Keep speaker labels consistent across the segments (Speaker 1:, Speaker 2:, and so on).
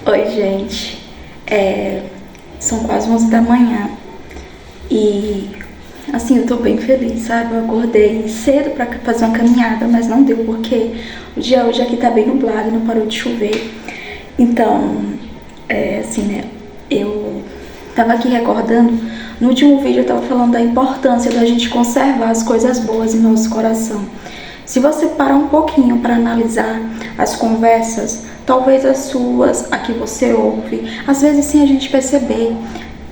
Speaker 1: Oi, gente. São quase 11 da manhã e, assim, eu tô bem feliz, sabe? Eu acordei cedo pra fazer uma caminhada, mas não deu porque o dia hoje aqui tá bem nublado e não parou de chover. Então, assim, né? Eu tava aqui recordando, no último vídeo eu tava falando da importância da gente conservar as coisas boas em nosso coração. Se você parar um pouquinho para analisar as conversas, talvez as suas, a que você ouve, às vezes sem a gente perceber,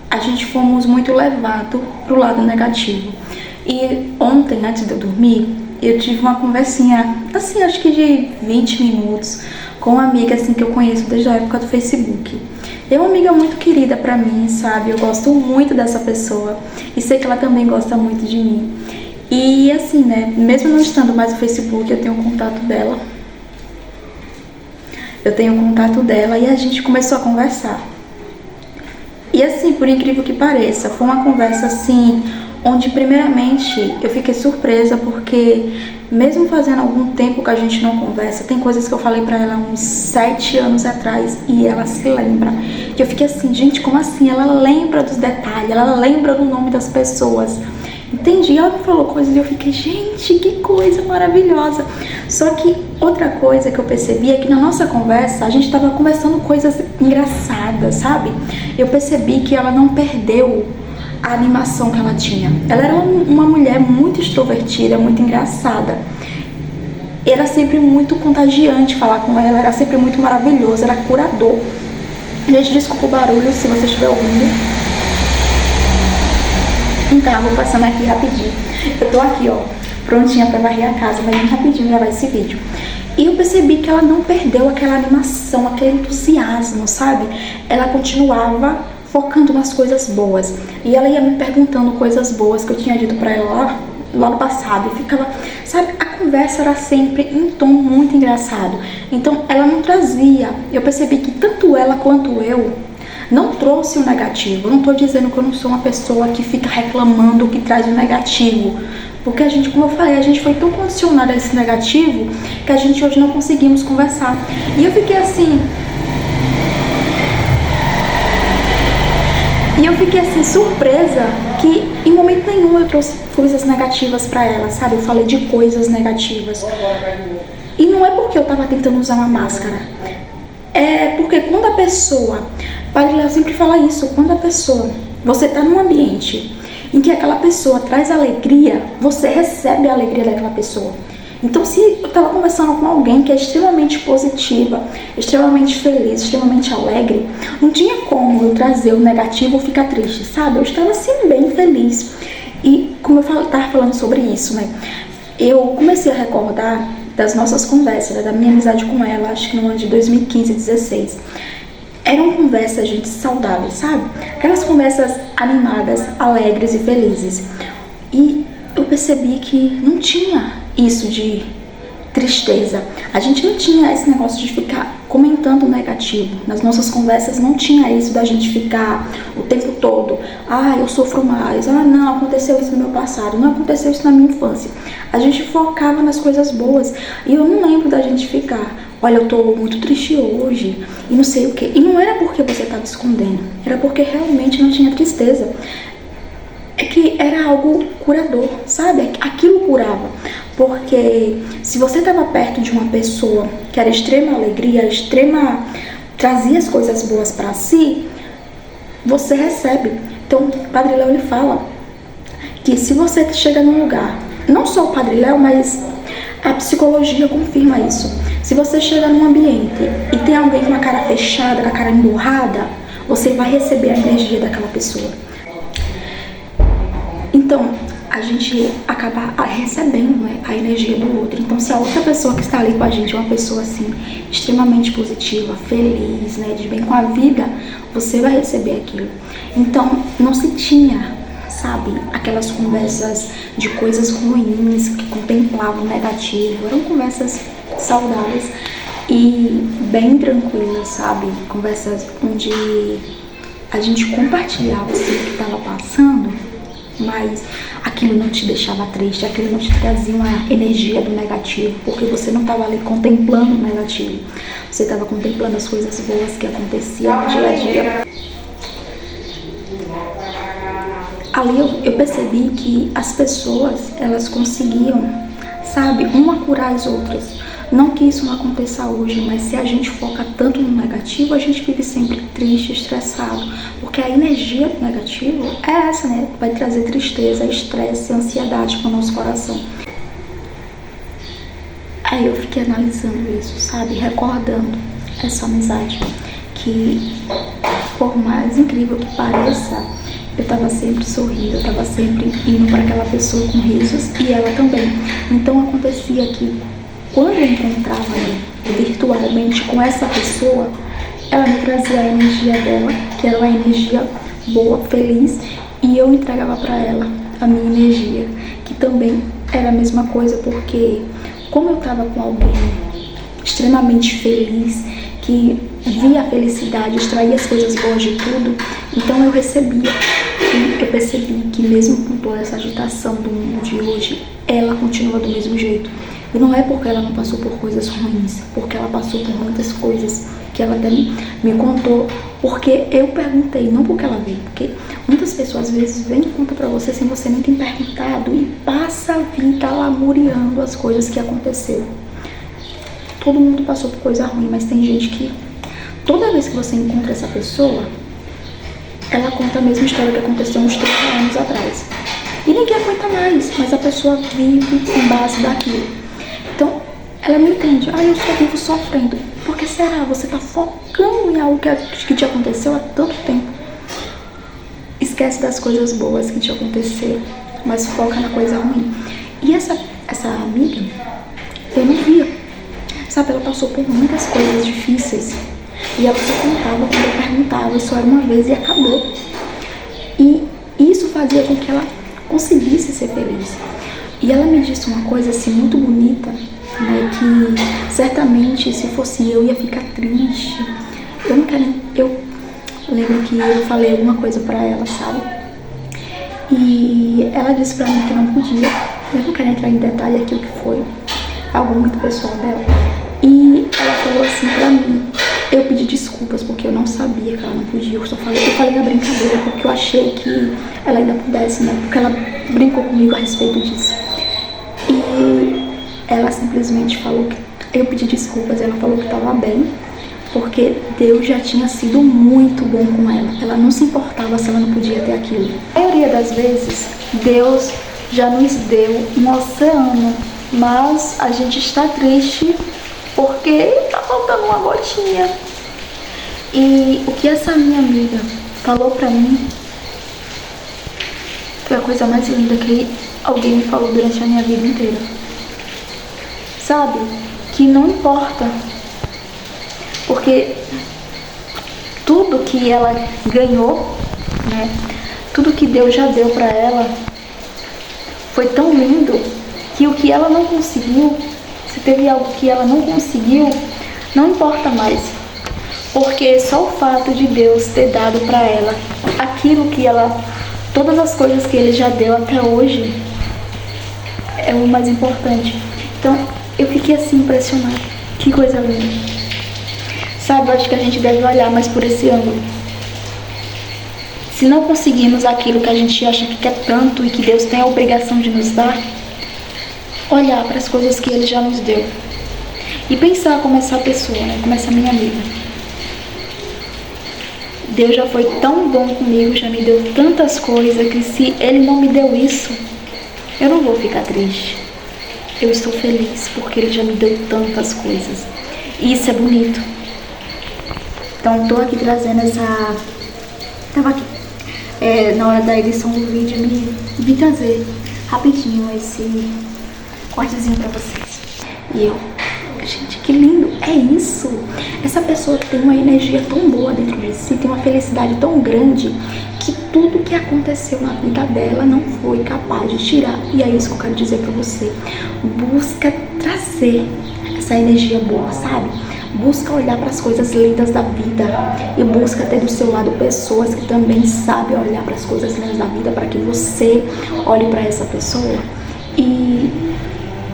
Speaker 1: a gente fomos muito levados para o lado negativo. E ontem, antes de eu dormir, eu tive uma conversinha, assim, acho que de 20 minutos, com uma amiga assim que eu conheço desde a época do Facebook. É uma amiga muito querida pra mim, sabe? Eu gosto muito dessa pessoa e sei que ela também gosta muito de mim. E assim, né, mesmo não estando mais no Facebook, eu tenho o contato dela. E a gente começou a conversar. E assim, por incrível que pareça, foi uma conversa assim, onde primeiramente eu fiquei surpresa porque mesmo fazendo algum tempo que a gente não conversa, tem coisas que eu falei pra ela uns 7 anos atrás e ela se lembra. E eu fiquei assim, gente, como assim? Ela lembra dos detalhes, ela lembra do nome das pessoas. Entendi, ela me falou coisas e eu fiquei, gente, que coisa maravilhosa. Só que outra coisa que eu percebi é que na nossa conversa, a gente tava conversando coisas engraçadas, sabe? Eu percebi que ela não perdeu a animação que ela tinha. Ela era uma mulher muito extrovertida, muito engraçada. Era sempre muito contagiante falar com ela, era sempre muito maravilhoso, era curador. Gente, desculpa o barulho se você estiver ouvindo. Um carro passando aqui rapidinho. Eu tô aqui, ó, prontinha pra varrer a casa, vai bem rapidinho gravar esse vídeo. E eu percebi que ela não perdeu aquela animação, aquele entusiasmo, sabe? Ela continuava focando nas coisas boas. E ela ia me perguntando coisas boas que eu tinha dito pra ela lá no passado. E ficava, sabe, a conversa era sempre em tom muito engraçado. Então ela não trazia. Eu percebi que tanto ela quanto eu não trouxe o negativo. Eu não tô dizendo que eu não sou uma pessoa que fica reclamando, que traz o negativo. Porque a gente, como eu falei, a gente foi tão condicionado a esse negativo que a gente hoje não conseguimos conversar. E eu fiquei assim... surpresa que em momento nenhum eu trouxe coisas negativas pra ela, sabe? Eu falei de coisas negativas. E não é porque eu tava tentando usar uma máscara. É porque quando a pessoa... Padre Léo sempre fala isso. Quando a pessoa... Você tá num ambiente em que aquela pessoa traz alegria, você recebe a alegria daquela pessoa. Então, se eu tava conversando com alguém que é extremamente positiva, extremamente feliz, extremamente alegre, não tinha como eu trazer o negativo ou ficar triste, sabe? Eu estava assim bem feliz. E como eu tava falando sobre isso, né? Eu comecei a recordar das nossas conversas, né? Da minha amizade com ela, acho que no ano de 2015, 2016. Eram conversas, gente, saudáveis, sabe? Aquelas conversas animadas, alegres e felizes. E eu percebi que não tinha isso de tristeza. A gente não tinha esse negócio de ficar comentando negativo. Nas nossas conversas não tinha isso da gente ficar o tempo todo. Ah, eu sofro mais. Ah, não, aconteceu isso no meu passado. Não aconteceu isso na minha infância. A gente focava nas coisas boas. E eu não lembro da gente ficar... Olha, eu tô muito triste hoje e não sei o que. E não era porque você estava escondendo. Era porque realmente não tinha tristeza. É que era algo curador, sabe? Aquilo curava. Porque se você estava perto de uma pessoa que era extrema alegria, trazia as coisas boas para si, você recebe. Então, o Padre Léo ele fala que se você chega num lugar, não só o Padre Léo, mas a psicologia confirma isso. Se você chega num ambiente e tem alguém com a cara fechada, com a cara emburrada, você vai receber a energia daquela pessoa. Então, a gente acaba recebendo, né, a energia do outro. Então, se a outra pessoa que está ali com a gente é uma pessoa, assim, extremamente positiva, feliz, né, de bem com a vida, você vai receber aquilo. Então, não se tinha, sabe, aquelas conversas de coisas ruins que contemplavam o negativo. Eram conversas saudáveis e bem tranquilas, sabe? Conversas onde a gente compartilhava assim, o que estava passando mas aquilo não te deixava triste, aquilo não te trazia uma energia do negativo, porque você não estava ali contemplando o negativo, você estava contemplando as coisas boas que aconteciam no dia a dia. Ali eu percebi que as pessoas, elas conseguiam, sabe, uma curar as outras. Não que isso não aconteça hoje, mas se a gente foca tanto no negativo, a gente vive sempre triste, estressado. Porque a energia do negativo é essa, né? Vai trazer tristeza, estresse, ansiedade para o nosso coração. Aí eu fiquei analisando isso, sabe? Recordando essa amizade. Que, por mais incrível que pareça, eu tava sempre sorrindo, eu tava sempre indo para aquela pessoa com risos e ela também. Então acontecia que quando eu encontrava virtualmente com essa pessoa, ela me trazia a energia dela, que era uma energia boa, feliz, e eu entregava para ela a minha energia, que também era a mesma coisa, porque como eu estava com alguém extremamente feliz, que via a felicidade, extraía as coisas boas de tudo, então eu recebia. E eu percebi que mesmo com toda essa agitação do mundo de hoje, ela continua do mesmo jeito. E não é porque ela não passou por coisas ruins, porque ela passou por muitas coisas que ela até me contou, porque eu perguntei, não porque ela veio, porque muitas pessoas às vezes vêm e contam pra você sem você nem ter perguntado e passa a vida lamuriando as coisas que aconteceram. Todo mundo passou por coisa ruim, mas tem gente que toda vez que você encontra essa pessoa, ela conta a mesma história que aconteceu uns 30 anos atrás. E ninguém aguenta mais, mas a pessoa vive com base daquilo. Então, ela não entende. Eu só vivo sofrendo. Por que será? Você tá focando em algo que te aconteceu há tanto tempo. Esquece das coisas boas que te aconteceram, mas foca na coisa ruim. E essa amiga, eu não via. Sabe, ela passou por muitas coisas difíceis. E ela só contava quando eu perguntava, só era uma vez e acabou. E isso fazia com que ela conseguisse ser feliz. E ela me disse uma coisa assim muito bonita, né, que certamente se fosse eu ia ficar triste. Eu lembro que eu falei alguma coisa pra ela, sabe? E ela disse pra mim que não podia. Eu não quero entrar em detalhe aqui o que foi, algo muito pessoal dela. E ela falou assim pra mim, eu pedi desculpas porque eu não sabia que ela não podia. Eu falei na brincadeira porque eu achei que ela ainda pudesse, né? Porque ela brincou comigo a respeito disso. E ela simplesmente falou que eu pedi desculpas, ela falou que estava bem, porque Deus já tinha sido muito bom com ela. Ela não se importava se ela não podia ter aquilo. A maioria das vezes, Deus já nos deu um oceano, mas a gente está triste porque está faltando uma gotinha. E o que essa minha amiga falou pra mim foi a coisa mais linda que alguém me falou durante a minha vida inteira. Sabe? Que não importa, porque tudo que ela ganhou, né? Tudo que Deus já deu pra ela foi tão lindo que o que ela não conseguiu, se teve algo que ela não conseguiu, não importa mais. Porque só o fato de Deus ter dado pra ela aquilo que ela, todas as coisas que Ele já deu até hoje, é o mais importante. Então, eu fiquei assim impressionada. Que coisa linda. Sabe, eu acho que a gente deve olhar mais por esse ângulo. Se não conseguimos aquilo que a gente acha que quer tanto e que Deus tem a obrigação de nos dar, olhar para as coisas que Ele já nos deu. E pensar como essa pessoa, né? Como essa minha amiga. Deus já foi tão bom comigo, já me deu tantas coisas, que se Ele não me deu isso, eu não vou ficar triste. Eu estou feliz porque Ele já me deu tantas coisas. E isso é bonito. Então, estou aqui trazendo essa... Estava aqui na hora da edição do vídeo, vim trazer rapidinho esse cortezinho pra vocês. E eu... Gente, que lindo! É isso! Essa pessoa tem uma energia tão boa dentro de si, tem uma felicidade tão grande, que tudo que aconteceu na vida dela não foi capaz de tirar. E é isso que eu quero dizer pra você. Busca trazer essa energia boa, sabe? Busca olhar para as coisas lindas da vida e busca ter do seu lado pessoas que também sabem olhar para as coisas lindas da vida, para que você olhe para essa pessoa e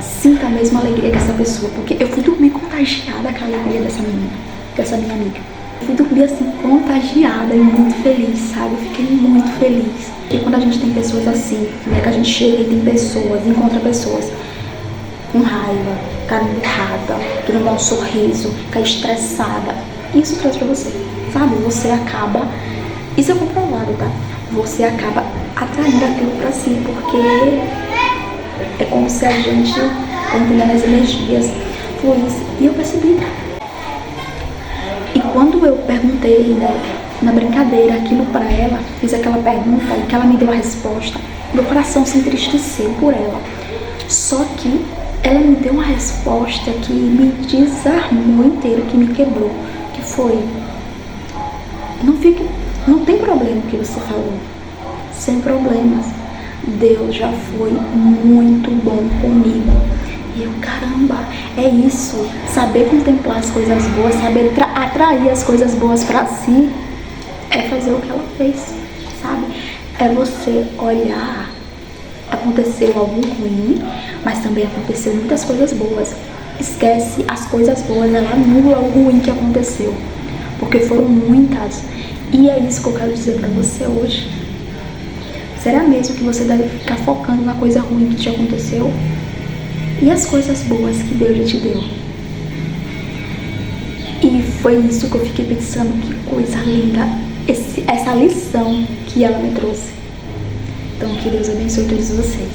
Speaker 1: sinta a mesma alegria que essa pessoa. Porque eu fui dormir contagiada com a alegria dessa menina, dessa minha amiga. Eu fui dormir assim, contagiada e muito feliz, sabe? Eu fiquei muito feliz. E quando a gente tem pessoas assim, né, que a gente chega e tem pessoas, encontra pessoas com raiva, cara emburrada, que não dá um sorriso, que é estressada, isso traz pra você, sabe? Você acaba, isso é comprovado, tá? Você acaba atraindo aquilo pra si, porque é como se a gente tá entendendo as energias fluíssem. E eu percebi. E quando eu perguntei, né, na brincadeira, aquilo pra ela, fiz aquela pergunta e que ela me deu a resposta, meu coração se entristeceu por ela. Só que ela me deu uma resposta que me desarmou inteiro, que me quebrou, que foi: não tem problema o que você falou, sem problemas. Deus já foi muito bom comigo. E eu, caramba, é isso, saber contemplar as coisas boas, saber atrair as coisas boas pra si, é fazer o que ela fez, sabe? É você olhar, aconteceu algo ruim, mas também aconteceu muitas coisas boas. Esquece as coisas boas, ela anula o ruim que aconteceu, porque foram muitas. E é isso que eu quero dizer pra você hoje. Será mesmo que você deve ficar focando na coisa ruim que te aconteceu? E as coisas boas que Deus já te deu? E foi isso que eu fiquei pensando, que coisa linda, essa lição que ela me trouxe. Então, que Deus abençoe todos vocês.